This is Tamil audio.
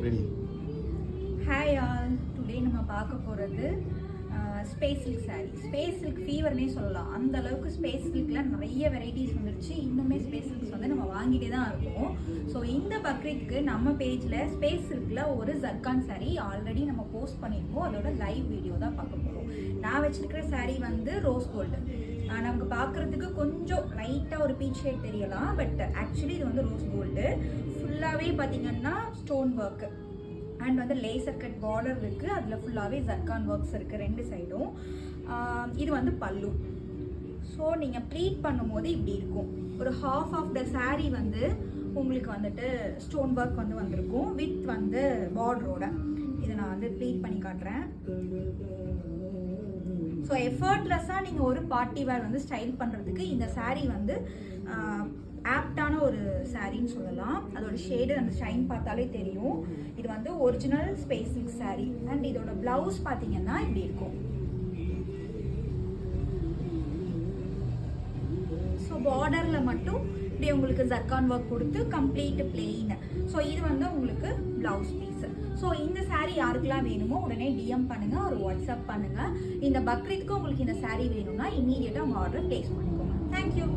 ரெடி. ஹாய் ஆல், டுடே நம்ம பார்க்க போகிறது space silk sari. Space silk ஃபீவர்னே சொல்லலாம். அந்த அளவுக்கு ஸ்பேஸ் சில்கில் நிறைய வெரைட்டிஸ் வந்துருச்சு. இன்னுமே ஸ்பேஸ் சில்க்ஸ் வந்து நம்ம வாங்கிட்டே தான் இருக்கோம். ஸோ இந்த பக்ரீத்துக்கு நம்ம பேஜில் ஸ்பேஸ் சில்கில் ஒரு ஜர்கான் சாரீ ஆல்ரெடி நம்ம போஸ்ட் பண்ணியிருக்கோம். அதோட லைவ் வீடியோ தான் பார்க்க போகிறோம். நான் வச்சிருக்கிற சாரீ வந்து ரோஸ் கோல்டு. நமக்கு பார்க்குறதுக்கு கொஞ்சம் லைட்டாக ஒரு பீச் ஷேட் தெரியலாம், பட் ஆக்சுவலி இது வந்து ரோஸ் கோல்டு. ஃபுல்லாகவே பார்த்தீங்கன்னா ஸ்டோன் ஒர்க்கு அண்ட் வந்து லேசர் கட் பார்டர் இருக்குது. அதில் ஃபுல்லாகவே ஜர்கான் ஒர்க்ஸ் இருக்குது ரெண்டு சைடும். இது வந்து பல்லு. ஸோ நீங்கள் ப்ளீட் பண்ணும்போது இப்படி இருக்கும். ஒரு ஹாஃப் ஆஃப் த சாரீ வந்து உங்களுக்கு வந்துட்டு ஸ்டோன் ஒர்க் வந்து வந்திருக்கும் வித் வந்து பார்டரோட. இதை நான் வந்து ப்ளீட் பண்ணி காட்டுறேன். ஸோ எஃபர்ட்லெஸ்ஸாக நீங்கள் ஒரு பார்ட்டி வேர் வந்து ஸ்டைல் பண்ணுறதுக்கு இந்த சாரீ வந்து ஆப்டான ஒரு சாரின்னு சொல்லலாம். அதோட ஷேடு அந்த ஷைன் பார்த்தாலே தெரியும். இது வந்து original space silk sari. And இதோட பிளவுஸ் பார்த்தீங்கன்னா இப்படி இருக்கும். ஸோ பார்டரில் மட்டும் இப்படி உங்களுக்கு ஜர்கான் ஒர்க் கொடுத்து கம்ப்ளீட் பிளெயின். ஸோ இது வந்து உங்களுக்கு பிளவுஸ் பீஸ். ஸோ இந்த சாரீ யாருக்கெல்லாம் வேணுமோ உடனே டிஎம் பண்ணுங்க, ஒரு வாட்ஸ்அப் பண்ணுங்க. இந்த பக்ரீத்துக்கு உங்களுக்கு இந்த சாரீ வேணும்னா இம்மீடியட்டாக உங்கள் ஆர்டர் பிளேஸ் பண்ணிக்கோங்க. தேங்க்யூ.